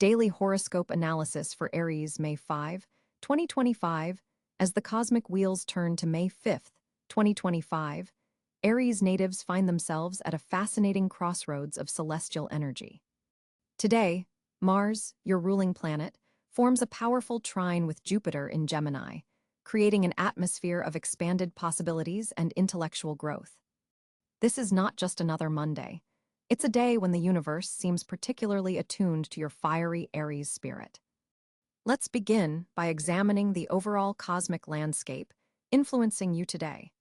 Daily horoscope analysis for Aries, May 5, 2025. As the cosmic wheels turn to May 5th, 2025, Aries natives find themselves at a fascinating crossroads of celestial energy. Today, Mars, your ruling planet, forms a powerful trine with Jupiter in Gemini, creating an atmosphere of expanded possibilities and intellectual growth. This is not just another Monday. It's a day when the universe seems particularly attuned to your fiery Aries spirit. Let's begin by examining the overall cosmic landscape influencing you today.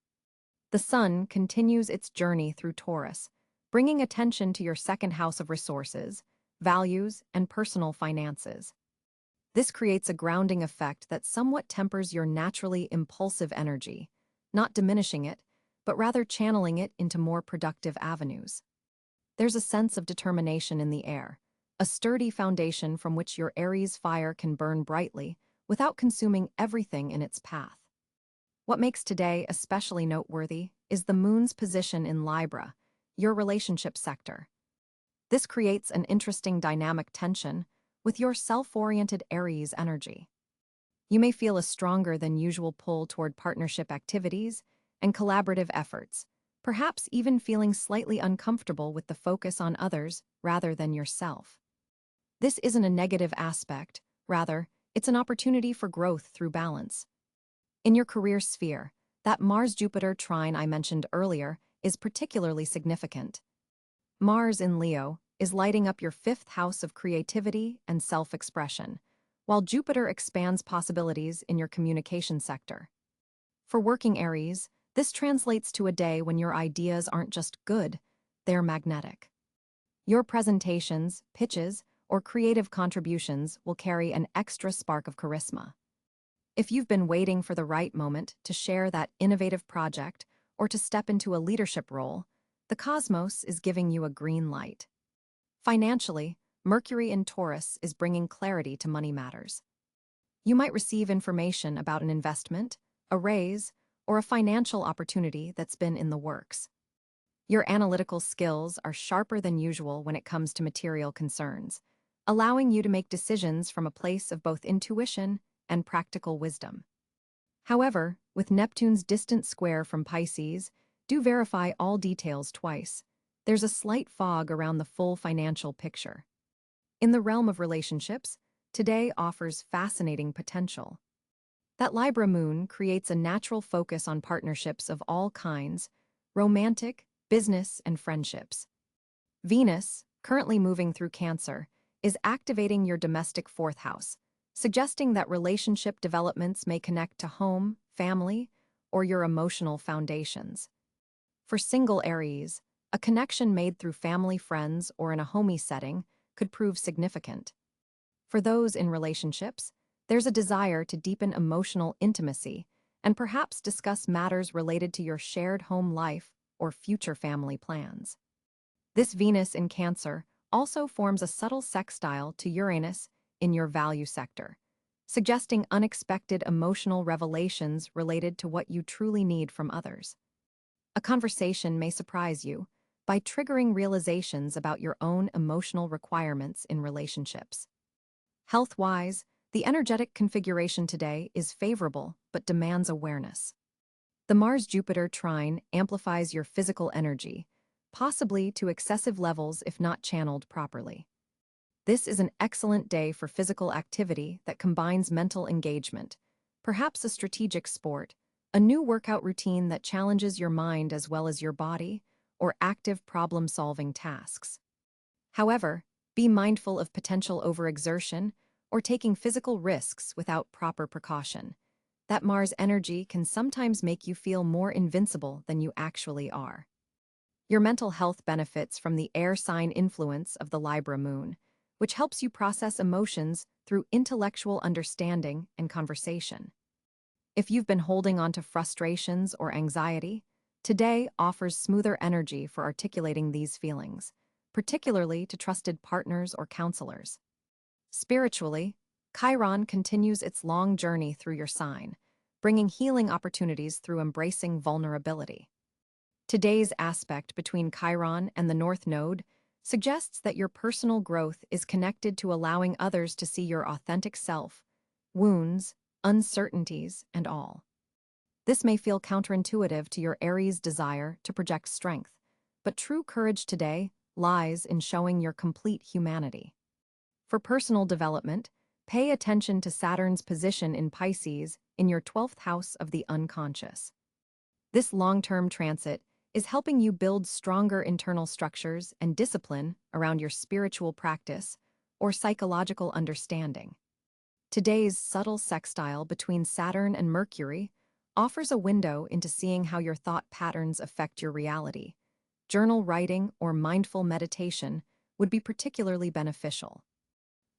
The Sun continues its journey through Taurus, bringing attention to your second house of resources, values, and personal finances. This creates a grounding effect that somewhat tempers your naturally impulsive energy, not diminishing it, but rather channeling it into more productive avenues. There's a sense of determination in the air, a sturdy foundation from which your Aries fire can burn brightly without consuming everything in its path. What makes today especially noteworthy is the moon's position in Libra, your relationship sector. This creates an interesting dynamic tension with your self-oriented Aries energy. You may feel a stronger than usual pull toward partnership activities and collaborative efforts, perhaps even feeling slightly uncomfortable with the focus on others rather than yourself. This isn't a negative aspect, rather, it's an opportunity for growth through balance. In your career sphere, that Mars-Jupiter trine I mentioned earlier is particularly significant. Mars in Leo is lighting up your fifth house of creativity and self-expression, while Jupiter expands possibilities in your communication sector. For working Aries, this translates to a day when your ideas aren't just good, they're magnetic. Your presentations, pitches, or creative contributions will carry an extra spark of charisma. If you've been waiting for the right moment to share that innovative project or to step into a leadership role, the cosmos is giving you a green light. Financially, Mercury in Taurus is bringing clarity to money matters. You might receive information about an investment, a raise, or a financial opportunity that's been in the works. Your analytical skills are sharper than usual when it comes to material concerns, allowing you to make decisions from a place of both intuition and practical wisdom. However, with Neptune's distant square from Pisces, do verify all details twice. There's a slight fog around the full financial picture. In the realm of relationships, today offers fascinating potential. That Libra moon creates a natural focus on partnerships of all kinds, romantic, business, and friendships. Venus, currently moving through Cáncer, is activating your domestic fourth house, suggesting that relationship developments may connect to home, family, or your emotional foundations. For single Aries, a connection made through family, friends, or in a homey setting could prove significant. For those in relationships, there's a desire to deepen emotional intimacy and perhaps discuss matters related to your shared home life or future family plans. This Venus in Cáncer also forms a subtle sextile to Uranus in your value sector, suggesting unexpected emotional revelations related to what you truly need from others. A conversation may surprise you by triggering realizations about your own emotional requirements in relationships. Health-wise, the energetic configuration today is favorable but demands awareness. The Mars-Jupiter trine amplifies your physical energy, possibly to excessive levels if not channeled properly. This is an excellent day for physical activity that combines mental engagement, perhaps a strategic sport, a new workout routine that challenges your mind as well as your body, or active problem-solving tasks. However, be mindful of potential overexertion or taking physical risks without proper precaution. That Mars energy can sometimes make you feel more invincible than you actually are. Your mental health benefits from the air sign influence of the Libra moon, which helps you process emotions through intellectual understanding and conversation. If you've been holding on to frustrations or anxiety, today offers smoother energy for articulating these feelings, particularly to trusted partners or counselors. Spiritually, Chiron continues its long journey through your sign, bringing healing opportunities through embracing vulnerability. Today's aspect between Chiron and the North Node suggests that your personal growth is connected to allowing others to see your authentic self, wounds, uncertainties, and all. This may feel counterintuitive to your Aries desire to project strength, but true courage today lies in showing your complete humanity. For personal development, pay attention to Saturn's position in Pisces in your 12th house of the unconscious. This long-term transit is helping you build stronger internal structures and discipline around your spiritual practice or psychological understanding. Today's subtle sextile between Saturn and Mercury offers a window into seeing how your thought patterns affect your reality. Journal writing or mindful meditation would be particularly beneficial.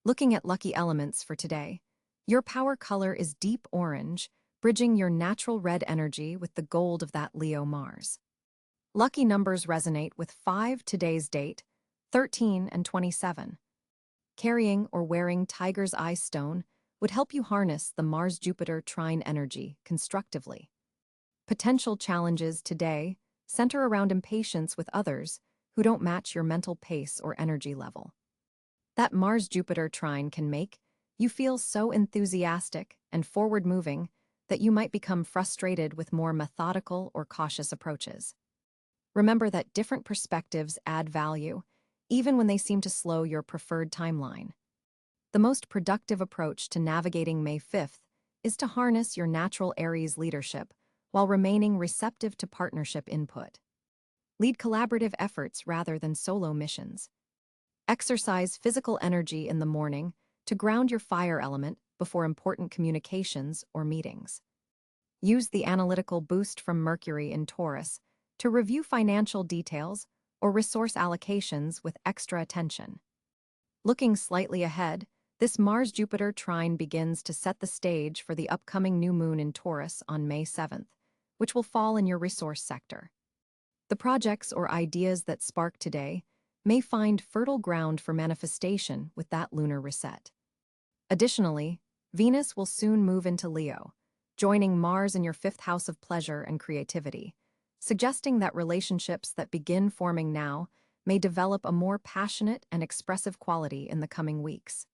Looking at lucky elements for today, your power color is deep orange, bridging your natural red energy with the gold of that Leo Mars. Lucky numbers resonate with 5 today's date, 13 and 27. Carrying or wearing tiger's eye stone would help you harness the Mars-Jupiter trine energy constructively. Potential challenges today center around impatience with others who don't match your mental pace or energy level. That Mars-Jupiter trine can make you feel so enthusiastic and forward-moving that you might become frustrated with more methodical or cautious approaches. Remember that different perspectives add value, even when they seem to slow your preferred timeline. The most productive approach to navigating May 5th is to harness your natural Aries leadership while remaining receptive to partnership input. Lead collaborative efforts rather than solo missions. Exercise physical energy in the morning to ground your fire element before important communications or meetings. Use the analytical boost from Mercury in Taurus to review financial details or resource allocations with extra attention. Looking slightly ahead, this Mars-Jupiter trine begins to set the stage for the upcoming new moon in Taurus on May 7th, which will fall in your resource sector. The projects or ideas that spark today may find fertile ground for manifestation with that lunar reset. Additionally, Venus will soon move into Leo, joining Mars in your 5th house of pleasure and creativity, suggesting that relationships that begin forming now may develop a more passionate and expressive quality in the coming weeks.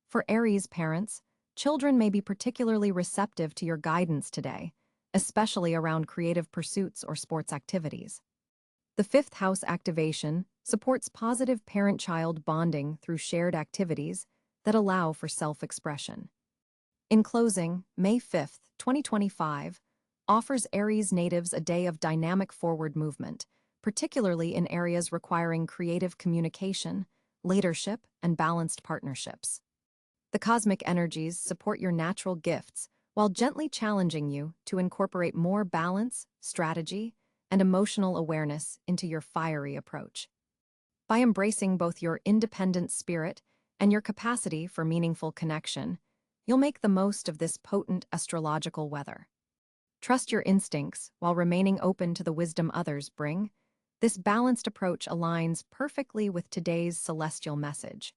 For Aries parents, children may be particularly receptive to your guidance today, especially around creative pursuits or sports activities. The 5th house activation supports positive parent-child bonding through shared activities that allow for self-expression. In closing, May 5th, 2025, offers Aries natives a day of dynamic forward movement, particularly in areas requiring creative communication, leadership, and balanced partnerships. The cosmic energies support your natural gifts while gently challenging you to incorporate more balance, strategy, and emotional awareness into your fiery approach. By embracing both your independent spirit and your capacity for meaningful connection, you'll make the most of this potent astrological weather. Trust your instincts while remaining open to the wisdom others bring. This balanced approach aligns perfectly with today's celestial message.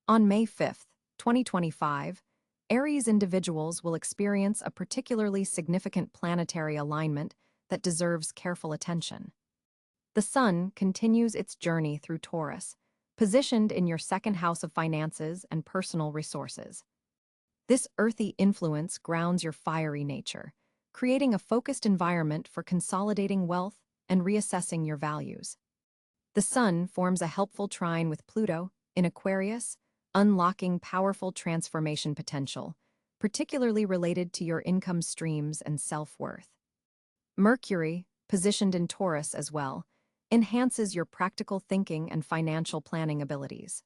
On May 5th, 2025, Aries individuals will experience a particularly significant planetary alignment that deserves careful attention. The Sun continues its journey through Taurus, positioned in your 2nd house of finances and personal resources. This earthy influence grounds your fiery nature, creating a focused environment for consolidating wealth and reassessing your values. The Sun forms a helpful trine with Pluto in Aquarius, unlocking powerful transformation potential, particularly related to your income streams and self-worth. Mercury, positioned in Taurus as well, enhances your practical thinking and financial planning abilities.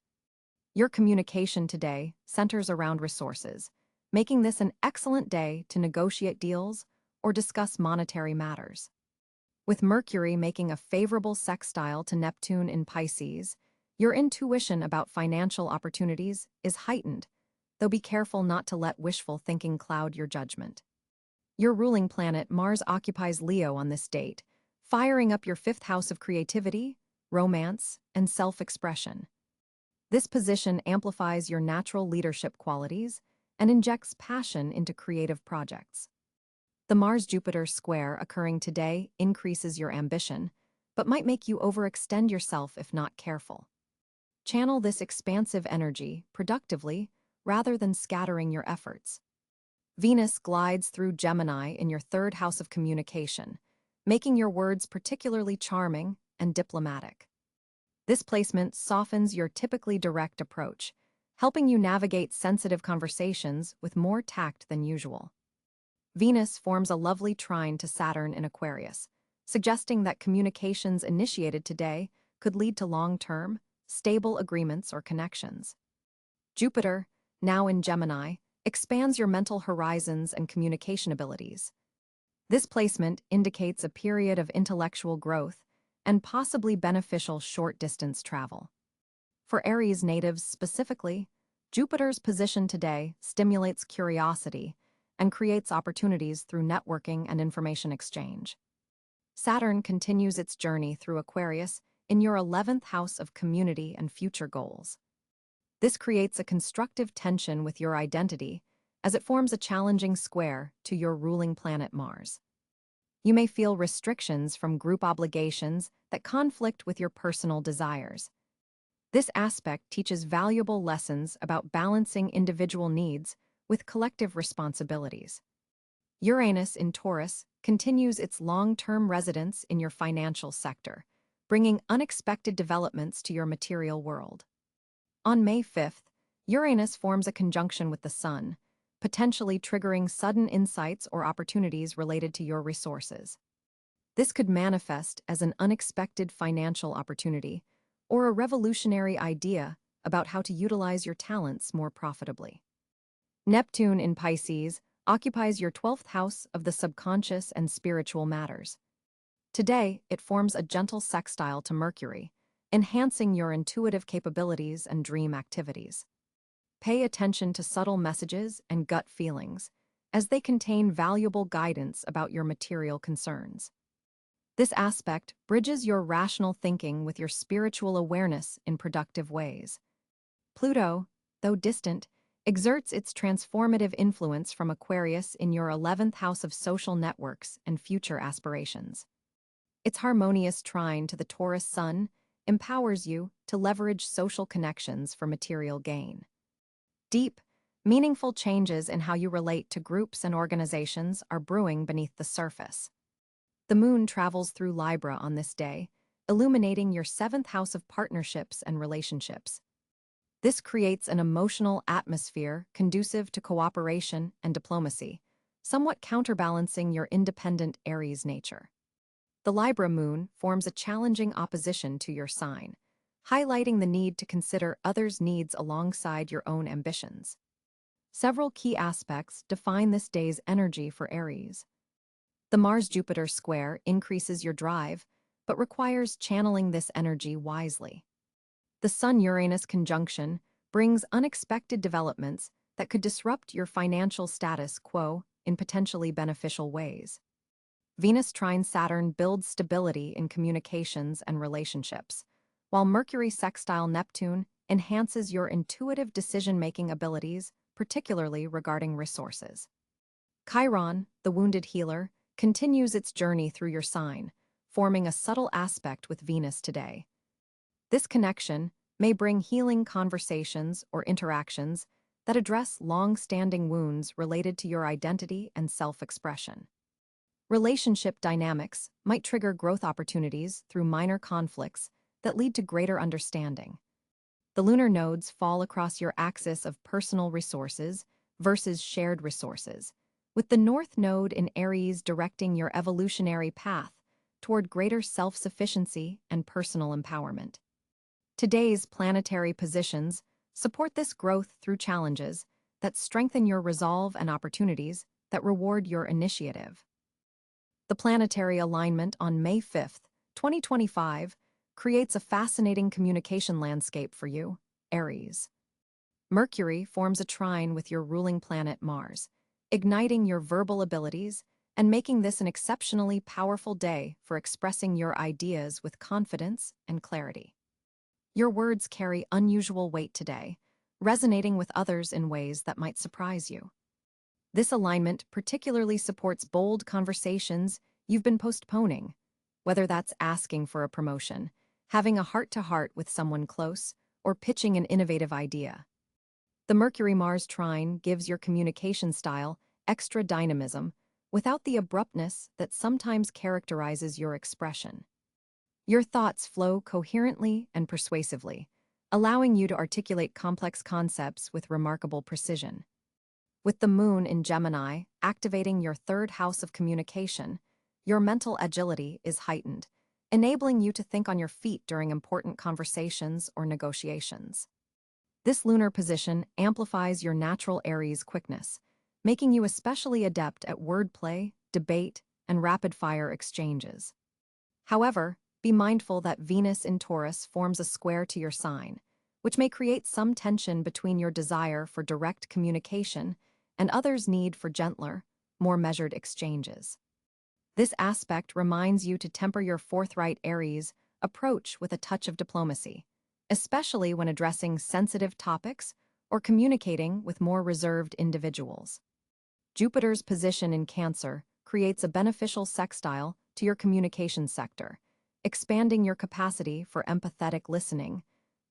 Your communication today centers around resources, making this an excellent day to negotiate deals or discuss monetary matters. With Mercury making a favorable sextile to Neptune in Pisces, your intuition about financial opportunities is heightened, though be careful not to let wishful thinking cloud your judgment. Your ruling planet Mars occupies Leo on this date, firing up your 5th house of creativity, romance, and self-expression. This position amplifies your natural leadership qualities and injects passion into creative projects. The Mars-Jupiter square occurring today increases your ambition, but might make you overextend yourself if not careful. Channel this expansive energy productively rather than scattering your efforts. Venus glides through Gemini in your third house of communication, making your words particularly charming and diplomatic. This placement softens your typically direct approach, helping you navigate sensitive conversations with more tact than usual. Venus forms a lovely trine to Saturn in Aquarius, suggesting that communications initiated today could lead to long-term, stable agreements or connections. Jupiter, now in Gemini, expands your mental horizons and communication abilities. This placement indicates a period of intellectual growth and possibly beneficial short-distance travel. For Aries natives specifically, Jupiter's position today stimulates curiosity and creates opportunities through networking and information exchange. Saturn continues its journey through Aquarius in your 11th house of community and future goals. This creates a constructive tension with your identity as it forms a challenging square to your ruling planet Mars. You may feel restrictions from group obligations that conflict with your personal desires. This aspect teaches valuable lessons about balancing individual needs with collective responsibilities. Uranus in Taurus continues its long-term residence in your financial sector, bringing unexpected developments to your material world. On May 5th, Uranus forms a conjunction with the Sun, potentially triggering sudden insights or opportunities related to your resources. This could manifest as an unexpected financial opportunity or a revolutionary idea about how to utilize your talents more profitably. Neptune in Pisces occupies your 12th house of the subconscious and spiritual matters. Today, it forms a gentle sextile to Mercury, enhancing your intuitive capabilities and dream activities. Pay attention to subtle messages and gut feelings, as they contain valuable guidance about your material concerns. This aspect bridges your rational thinking with your spiritual awareness in productive ways. Pluto, though distant, exerts its transformative influence from Aquarius in your 11th house of social networks and future aspirations. Its harmonious trine to the Taurus Sun empowers you to leverage social connections for material gain. Deep, meaningful changes in how you relate to groups and organizations are brewing beneath the surface. The moon travels through Libra on this day, illuminating your 7th house of partnerships and relationships. This creates an emotional atmosphere conducive to cooperation and diplomacy, somewhat counterbalancing your independent Aries nature. The Libra moon forms a challenging opposition to your sign, highlighting the need to consider others' needs alongside your own ambitions. Several key aspects define this day's energy for Aries. The Mars-Jupiter square increases your drive, but requires channeling this energy wisely. The Sun-Uranus conjunction brings unexpected developments that could disrupt your financial status quo in potentially beneficial ways. Venus trine Saturn builds stability in communications and relationships, while Mercury sextile Neptune enhances your intuitive decision-making abilities, particularly regarding resources. Chiron, the wounded healer, continues its journey through your sign, forming a subtle aspect with Venus today. This connection may bring healing conversations or interactions that address long-standing wounds related to your identity and self-expression. Relationship dynamics might trigger growth opportunities through minor conflicts that lead to greater understanding. The lunar nodes fall across your axis of personal resources versus shared resources, with the North Node in Aries directing your evolutionary path toward greater self-sufficiency and personal empowerment. Today's planetary positions support this growth through challenges that strengthen your resolve and opportunities that reward your initiative. The planetary alignment on May 5th, 2025, creates a fascinating communication landscape for you, Aries. Mercury forms a trine with your ruling planet Mars, igniting your verbal abilities and making this an exceptionally powerful day for expressing your ideas with confidence and clarity. Your words carry unusual weight today, resonating with others in ways that might surprise you. This alignment particularly supports bold conversations you've been postponing, whether that's asking for a promotion, having a heart-to-heart with someone close, or pitching an innovative idea. The Mercury-Mars trine gives your communication style extra dynamism without the abruptness that sometimes characterizes your expression. Your thoughts flow coherently and persuasively, allowing you to articulate complex concepts with remarkable precision. With the moon in Gemini activating your third house of communication, your mental agility is heightened, enabling you to think on your feet during important conversations or negotiations. This lunar position amplifies your natural Aries quickness, making you especially adept at wordplay, debate, and rapid-fire exchanges. However, be mindful that Venus in Taurus forms a square to your sign, which may create some tension between your desire for direct communication and others' need for gentler, more measured exchanges. This aspect reminds you to temper your forthright Aries approach with a touch of diplomacy, especially when addressing sensitive topics or communicating with more reserved individuals. Jupiter's position in Cáncer creates a beneficial sextile to your communication sector, expanding your capacity for empathetic listening,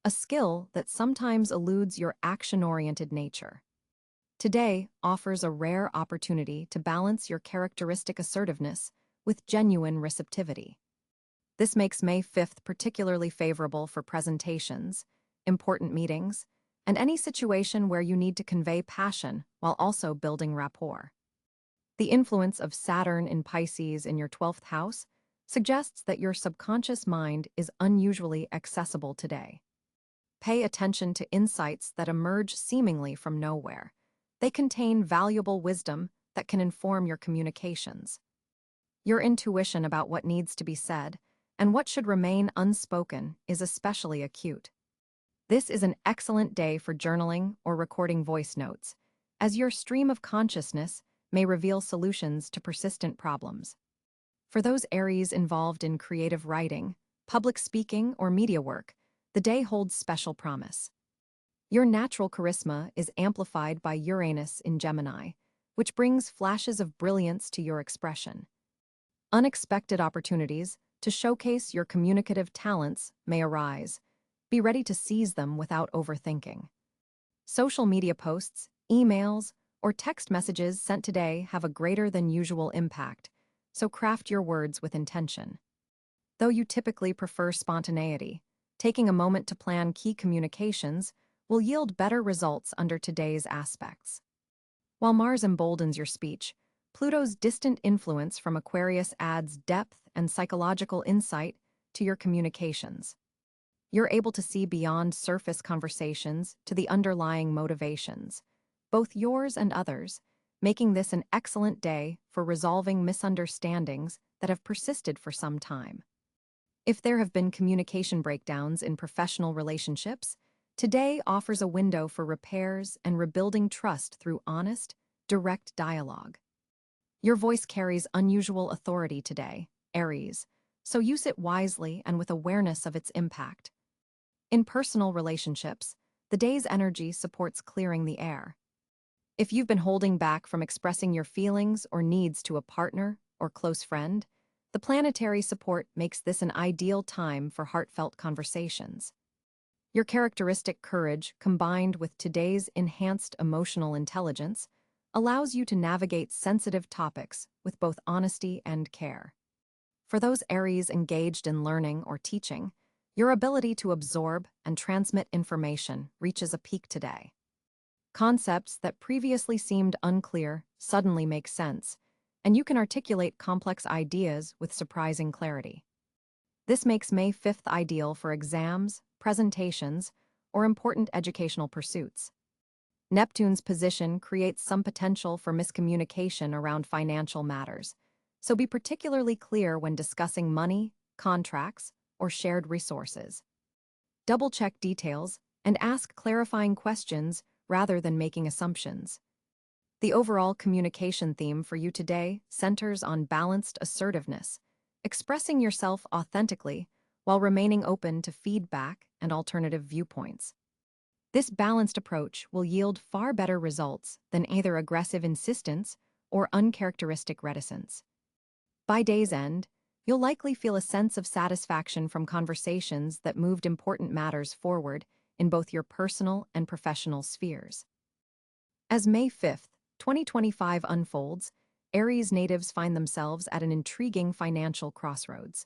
a skill that sometimes eludes your action-oriented nature. Today offers a rare opportunity to balance your characteristic assertiveness with genuine receptivity. This makes May 5th particularly favorable for presentations, important meetings, and any situation where you need to convey passion while also building rapport. The influence of Saturn in Pisces in your 12th house suggests that your subconscious mind is unusually accessible today. Pay attention to insights that emerge seemingly from nowhere. They contain valuable wisdom that can inform your communications. Your intuition about what needs to be said and what should remain unspoken is especially acute. This is an excellent day for journaling or recording voice notes, as your stream of consciousness may reveal solutions to persistent problems. For those Aries involved in creative writing, public speaking, or media work, the day holds special promise. Your natural charisma is amplified by Uranus in Gemini, which brings flashes of brilliance to your expression. Unexpected opportunities to showcase your communicative talents may arise. Be ready to seize them without overthinking. Social media posts, emails, or text messages sent today have a greater than usual impact, so craft your words with intention. Though you typically prefer spontaneity, taking a moment to plan key communications will yield better results under today's aspects. While Mars emboldens your speech, Pluto's distant influence from Aquarius adds depth and psychological insight to your communications. You're able to see beyond surface conversations to the underlying motivations, both yours and others, making this an excellent day for resolving misunderstandings that have persisted for some time. If there have been communication breakdowns in professional relationships, today offers a window for repairs and rebuilding trust through honest, direct dialogue. Your voice carries unusual authority today, Aries, so use it wisely and with awareness of its impact. In personal relationships, the day's energy supports clearing the air. If you've been holding back from expressing your feelings or needs to a partner or close friend, the planetary support makes this an ideal time for heartfelt conversations. Your characteristic courage, combined with today's enhanced emotional intelligence, allows you to navigate sensitive topics with both honesty and care. For those Aries engaged in learning or teaching, your ability to absorb and transmit information reaches a peak today. Concepts that previously seemed unclear suddenly make sense, and you can articulate complex ideas with surprising clarity. This makes May 5th ideal for exams, presentations, or important educational pursuits. Neptune's position creates some potential for miscommunication around financial matters, so be particularly clear when discussing money, contracts, or shared resources. Double-check details and ask clarifying questions rather than making assumptions. The overall communication theme for you today centers on balanced assertiveness, expressing yourself authentically while remaining open to feedback and alternative viewpoints. This balanced approach will yield far better results than either aggressive insistence or uncharacteristic reticence. By day's end, You'll likely feel a sense of satisfaction from conversations that moved important matters forward in both your personal and professional spheres. As May 5th, 2025 unfolds, Aries natives find themselves at an intriguing financial crossroads.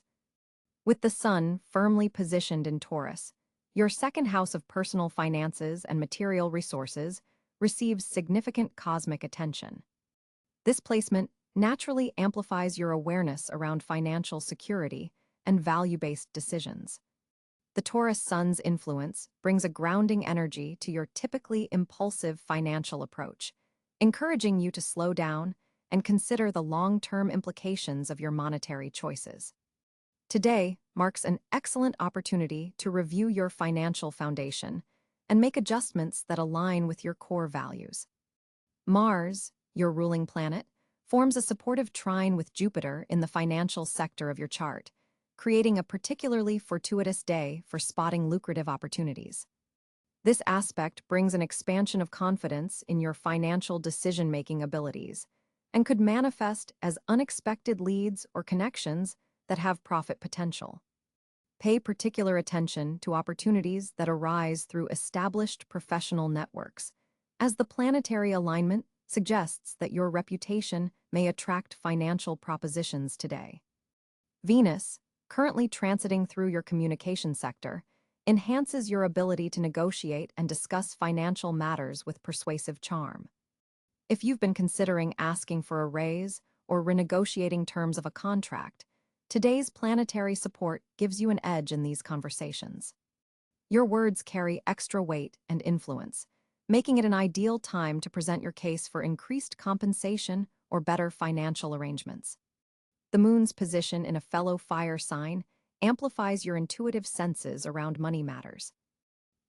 With the sun firmly positioned in Taurus, your second house of personal finances and material resources receives significant cosmic attention. This placement naturally amplifies your awareness around financial security and value-based decisions. The Taurus sun's influence brings a grounding energy to your typically impulsive financial approach, encouraging you to slow down and consider the long-term implications of your monetary choices. Today marks an excellent opportunity to review your financial foundation and make adjustments that align with your core values. Mars, your ruling planet, forms a supportive trine with Jupiter in the financial sector of your chart, creating a particularly fortuitous day for spotting lucrative opportunities. This aspect brings an expansion of confidence in your financial decision-making abilities and could manifest as unexpected leads or connections that have profit potential. Pay particular attention to opportunities that arise through established professional networks, as the planetary alignment suggests that your reputation may attract financial propositions today. Venus, currently transiting through your communication sector, enhances your ability to negotiate and discuss financial matters with persuasive charm. If you've been considering asking for a raise or renegotiating terms of a contract, today's planetary support gives you an edge in these conversations. Your words carry extra weight and influence, making it an ideal time to present your case for increased compensation or better financial arrangements. The moon's position in a fellow fire sign amplifies your intuitive senses around money matters.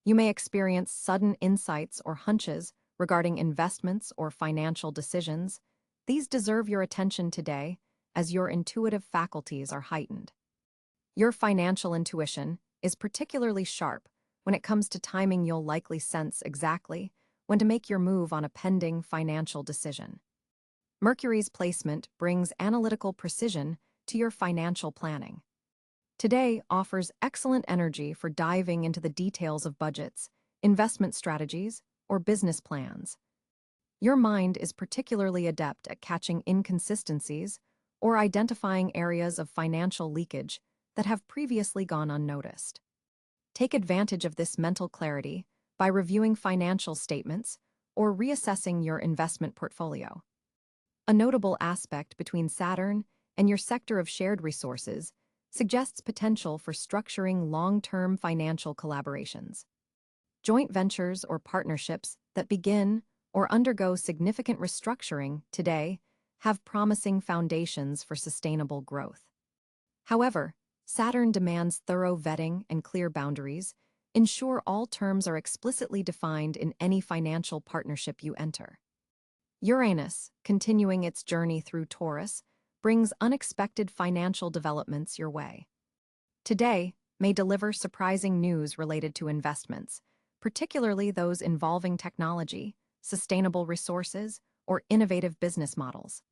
You may experience sudden insights or hunches regarding investments or financial decisions. These deserve your attention today, as your intuitive faculties are heightened. Your financial intuition is particularly sharp when it comes to timing. You'll likely sense exactly when to make your move on a pending financial decision. Mercury's placement brings analytical precision to your financial planning. Today offers excellent energy for diving into the details of budgets, investment strategies, or business plans. Your mind is particularly adept at catching inconsistencies or identifying areas of financial leakage that have previously gone unnoticed. Take advantage of this mental clarity by reviewing financial statements or reassessing your investment portfolio. A notable aspect between Saturn and your sector of shared resources suggests potential for structuring long-term financial collaborations. Joint ventures or partnerships that begin or undergo significant restructuring today have promising foundations for sustainable growth. However, Saturn demands thorough vetting and clear boundaries. Ensure all terms are explicitly defined in any financial partnership you enter. Uranus, continuing its journey through Taurus, brings unexpected financial developments your way. Today may deliver surprising news related to investments, particularly those involving technology, sustainable resources, or innovative business models.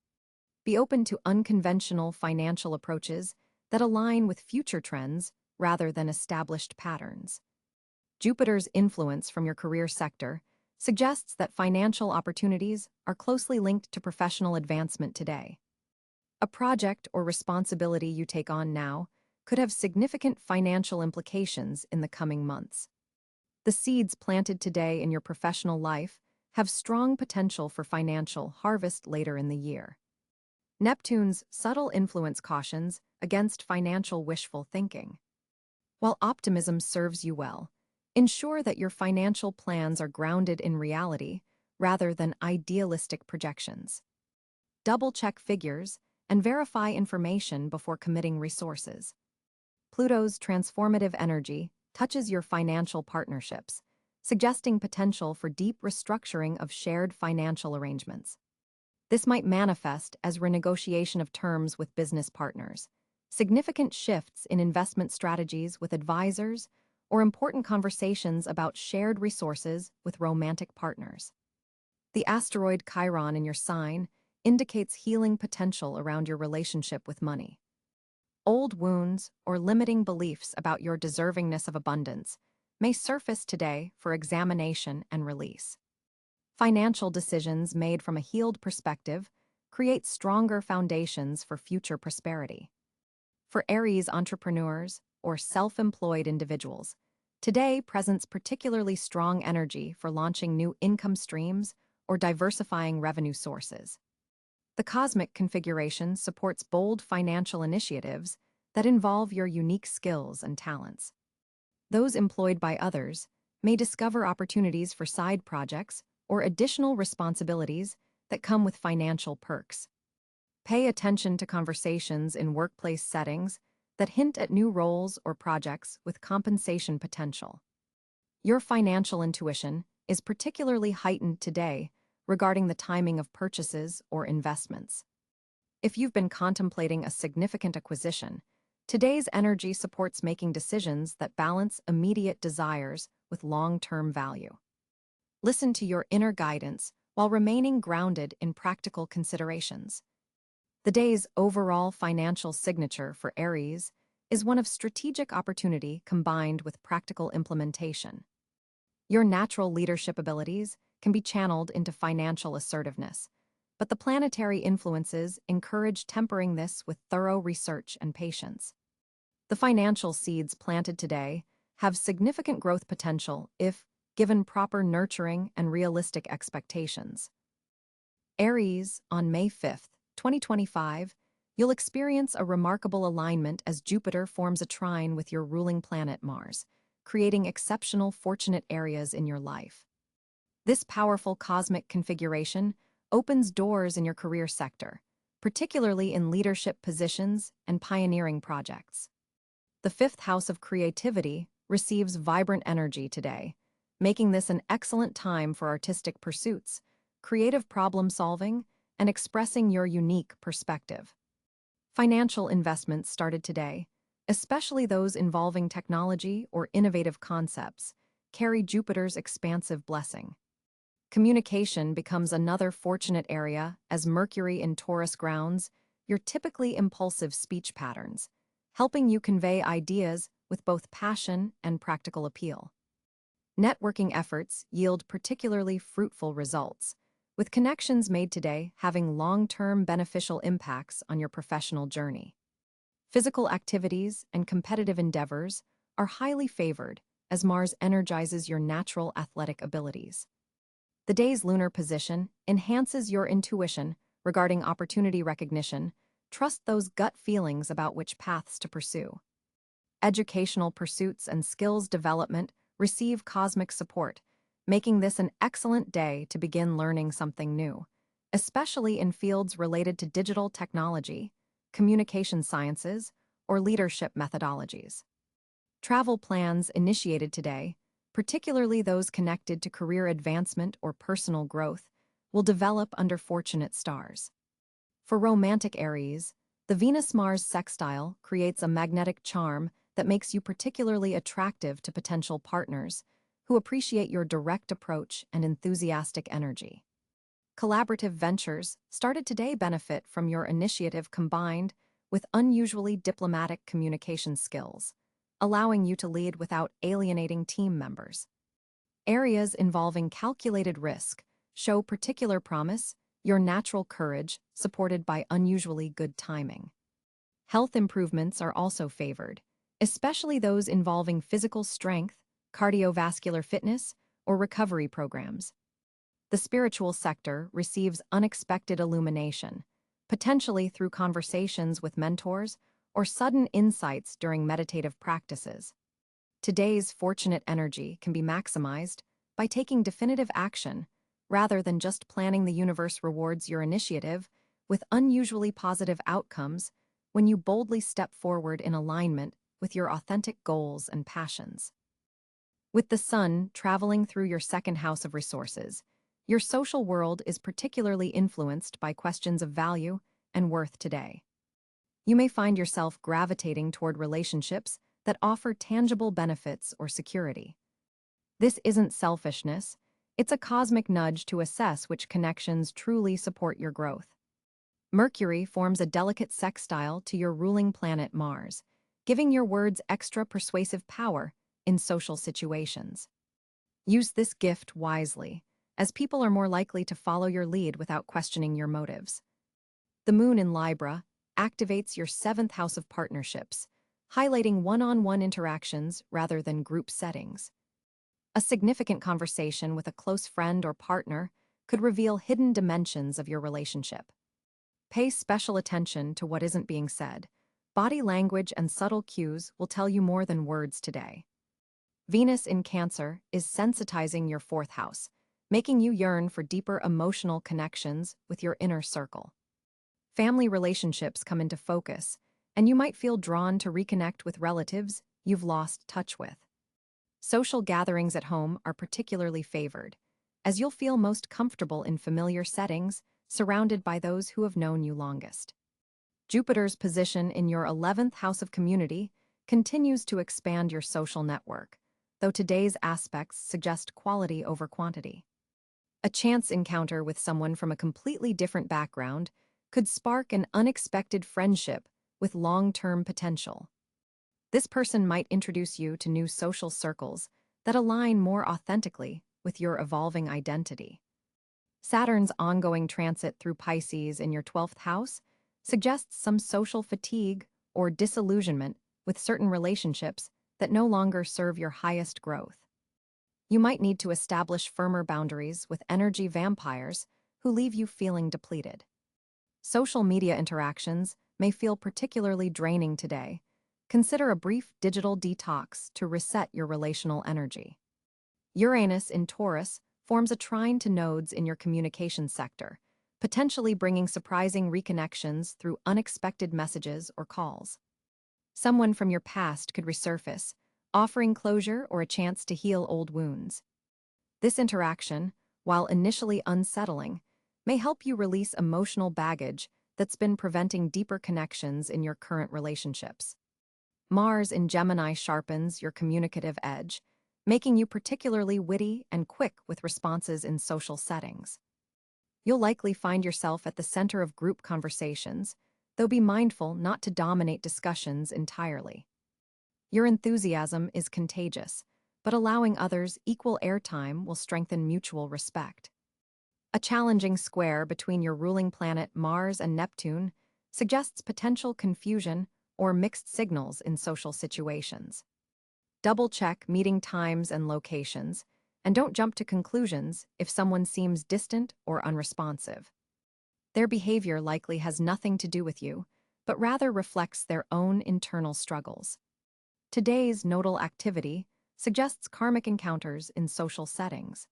Be open to unconventional financial approaches that align with future trends rather than established patterns. Jupiter's influence from your career sector suggests that financial opportunities are closely linked to professional advancement today. A project or responsibility you take on now could have significant financial implications in the coming months. The seeds planted today in your professional life have strong potential for financial harvest later in the year. Neptune's subtle influence cautions against financial wishful thinking. While optimism serves you well, ensure that your financial plans are grounded in reality rather than idealistic projections. Double-check figures and verify information before committing resources. Pluto's transformative energy touches your financial partnerships, suggesting potential for deep restructuring of shared financial arrangements. This might manifest as renegotiation of terms with business partners, significant shifts in investment strategies with advisors, or important conversations about shared resources with romantic partners. The asteroid Chiron in your sign indicates healing potential around your relationship with money. Old wounds or limiting beliefs about your deservingness of abundance may surface today for examination and release. Financial decisions made from a healed perspective create stronger foundations for future prosperity. For Aries entrepreneurs or self-employed individuals, today presents particularly strong energy for launching new income streams or diversifying revenue sources. The cosmic configuration supports bold financial initiatives that involve your unique skills and talents. Those employed by others may discover opportunities for side projects or additional responsibilities that come with financial perks. Pay attention to conversations in workplace settings that hint at new roles or projects with compensation potential. Your financial intuition is particularly heightened today regarding the timing of purchases or investments. If you've been contemplating a significant acquisition, today's energy supports making decisions that balance immediate desires with long-term value. Listen to your inner guidance while remaining grounded in practical considerations. The day's overall financial signature for Aries is one of strategic opportunity combined with practical implementation. Your natural leadership abilities can be channeled into financial assertiveness, but the planetary influences encourage tempering this with thorough research and patience. The financial seeds planted today have significant growth potential if given proper nurturing and realistic expectations. Aries, on May 5th, 2025, you'll experience a remarkable alignment as Jupiter forms a trine with your ruling planet Mars, creating exceptional fortunate areas in your life. This powerful cosmic configuration opens doors in your career sector, particularly in leadership positions and pioneering projects. The fifth house of creativity receives vibrant energy today, making this an excellent time for artistic pursuits, creative problem-solving, and expressing your unique perspective. Financial investments started today, especially those involving technology or innovative concepts, carry Jupiter's expansive blessing. Communication becomes another fortunate area as Mercury in Taurus grounds your typically impulsive speech patterns, helping you convey ideas with both passion and practical appeal. Networking efforts yield particularly fruitful results, with connections made today having long-term beneficial impacts on your professional journey. Physical activities and competitive endeavors are highly favored as Mars energizes your natural athletic abilities. The day's lunar position enhances your intuition regarding opportunity recognition. Trust those gut feelings about which paths to pursue. Educational pursuits and skills development receive cosmic support, making this an excellent day to begin learning something new, especially in fields related to digital technology, communication sciences, or leadership methodologies. Travel plans initiated today, particularly those connected to career advancement or personal growth, will develop under fortunate stars. For romantic Aries, the Venus-Mars sextile creates a magnetic charm that makes you particularly attractive to potential partners who appreciate your direct approach and enthusiastic energy. Collaborative ventures started today benefit from your initiative combined with unusually diplomatic communication skills, allowing you to lead without alienating team members. Areas involving calculated risk show particular promise, your natural courage supported by unusually good timing. Health improvements are also favored, especially those involving physical strength, cardiovascular fitness, or recovery programs. The spiritual sector receives unexpected illumination, potentially through conversations with mentors or sudden insights during meditative practices. Today's fortunate energy can be maximized by taking definitive action rather than just planning. The universe rewards your initiative with unusually positive outcomes when you boldly step forward in alignment with your authentic goals and passions. With the sun traveling through your second house of resources, your social world is particularly influenced by questions of value and worth today. You may find yourself gravitating toward relationships that offer tangible benefits or security. This isn't selfishness, it's a cosmic nudge to assess which connections truly support your growth. Mercury forms a delicate sextile to your ruling planet Mars, giving your words extra persuasive power in social situations. Use this gift wisely, as people are more likely to follow your lead without questioning your motives. The moon in Libra activates your seventh house of partnerships, highlighting one-on-one interactions rather than group settings. A significant conversation with a close friend or partner could reveal hidden dimensions of your relationship. Pay special attention to what isn't being said. Body language and subtle cues will tell you more than words today. Venus in Cáncer is sensitizing your fourth house, making you yearn for deeper emotional connections with your inner circle. Family relationships come into focus, and you might feel drawn to reconnect with relatives you've lost touch with. Social gatherings at home are particularly favored, as you'll feel most comfortable in familiar settings, surrounded by those who have known you longest. Jupiter's position in your 11th house of community continues to expand your social network, though today's aspects suggest quality over quantity. A chance encounter with someone from a completely different background could spark an unexpected friendship with long-term potential. This person might introduce you to new social circles that align more authentically with your evolving identity. Saturn's ongoing transit through Pisces in your 12th house suggests some social fatigue or disillusionment with certain relationships that no longer serve your highest growth. You might need to establish firmer boundaries with energy vampires who leave you feeling depleted. Social media interactions may feel particularly draining today. Consider a brief digital detox to reset your relational energy. Uranus in Taurus forms a trine to nodes in your communication sector, potentially bringing surprising reconnections through unexpected messages or calls. Someone from your past could resurface, offering closure or a chance to heal old wounds. This interaction, while initially unsettling, may help you release emotional baggage that's been preventing deeper connections in your current relationships. Mars in Gemini sharpens your communicative edge, making you particularly witty and quick with responses in social settings. You'll likely find yourself at the center of group conversations, though be mindful not to dominate discussions entirely. Your enthusiasm is contagious, but allowing others equal airtime will strengthen mutual respect. A challenging square between your ruling planet Mars and Neptune suggests potential confusion or mixed signals in social situations. Double-check meeting times and locations, and don't jump to conclusions if someone seems distant or unresponsive. Their behavior likely has nothing to do with you, but rather reflects their own internal struggles. Today's nodal activity suggests karmic encounters in social settings.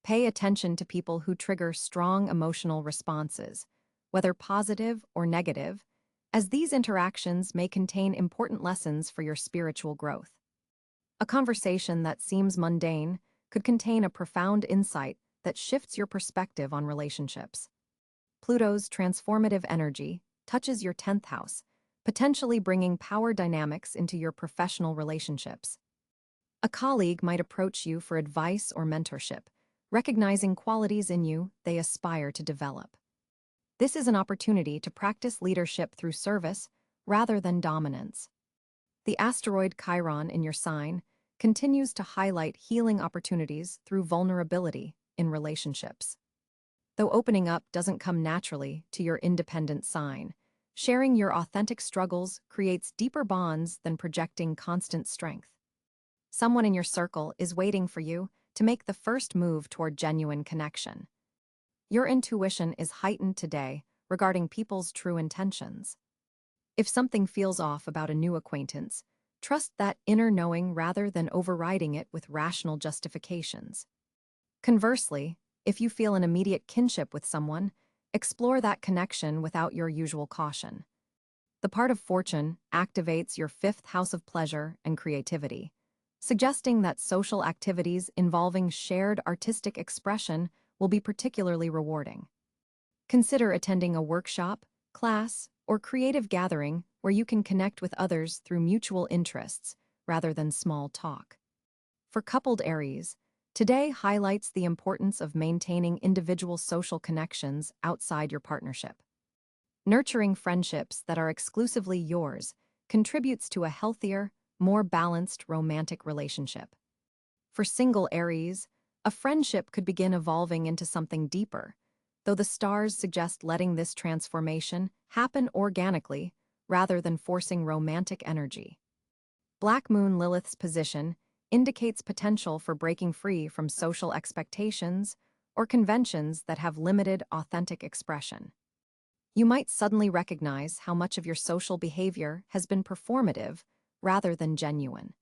Pay attention to people who trigger strong emotional responses, whether positive or negative, as these interactions may contain important lessons for your spiritual growth. A conversation that seems mundane could contain a profound insight that shifts your perspective on relationships. Pluto's transformative energy touches your 10th house, potentially bringing power dynamics into your professional relationships. A colleague might approach you for advice or mentorship, recognizing qualities in you they aspire to develop. This is an opportunity to practice leadership through service rather than dominance. The asteroid Chiron in your sign continues to highlight healing opportunities through vulnerability in relationships. Though opening up doesn't come naturally to your independent sign, sharing your authentic struggles creates deeper bonds than projecting constant strength. Someone in your circle is waiting for you to make the first move toward genuine connection. Your intuition is heightened today regarding people's true intentions. If something feels off about a new acquaintance, trust that inner knowing rather than overriding it with rational justifications. Conversely, if you feel an immediate kinship with someone, explore that connection without your usual caution. The part of fortune activates your 5th house of pleasure and creativity, suggesting that social activities involving shared artistic expression will be particularly rewarding. Consider attending a workshop, class, or creative gathering where you can connect with others through mutual interests rather than small talk. For coupled Aries, today highlights the importance of maintaining individual social connections outside your partnership. Nurturing friendships that are exclusively yours contributes to a healthier, more balanced romantic relationship. For single Aries, a friendship could begin evolving into something deeper, though the stars suggest letting this transformation happen organically rather than forcing romantic energy. Black Moon Lilith's position indicates potential for breaking free from social expectations or conventions that have limited authentic expression. You might suddenly recognize how much of your social behavior has been performative rather than genuine.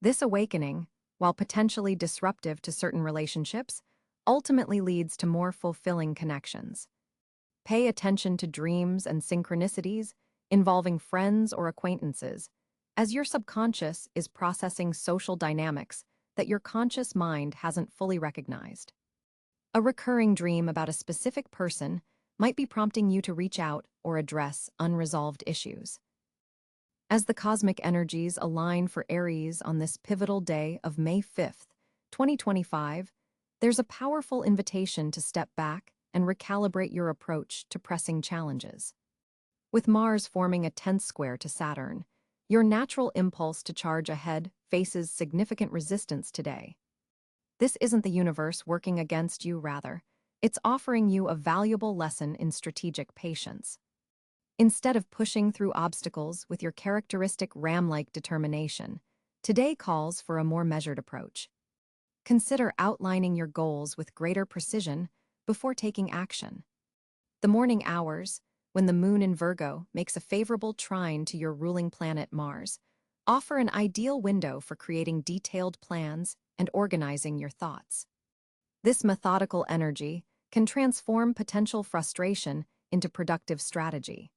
This awakening, while potentially disruptive to certain relationships, ultimately leads to more fulfilling connections. Pay attention to dreams and synchronicities involving friends or acquaintances, as your subconscious is processing social dynamics that your conscious mind hasn't fully recognized. A recurring dream about a specific person might be prompting you to reach out or address unresolved issues. As the cosmic energies align for Aries on this pivotal day of May 5th, 2025, there's a powerful invitation to step back and recalibrate your approach to pressing challenges. With Mars forming a tense square to Saturn, your natural impulse to charge ahead faces significant resistance today. This isn't the universe working against you, rather, it's offering you a valuable lesson in strategic patience. Instead of pushing through obstacles with your characteristic ram-like determination, today calls for a more measured approach. Consider outlining your goals with greater precision before taking action. The morning hours, when the moon in Virgo makes a favorable trine to your ruling planet Mars, offer an ideal window for creating detailed plans and organizing your thoughts. This methodical energy can transform potential frustration into productive strategy.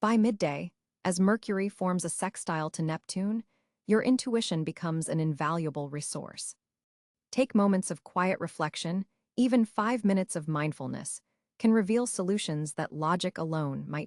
By midday, as Mercury forms a sextile to Neptune, your intuition becomes an invaluable resource. Take moments of quiet reflection, even 5 minutes of mindfulness, can reveal solutions that logic alone might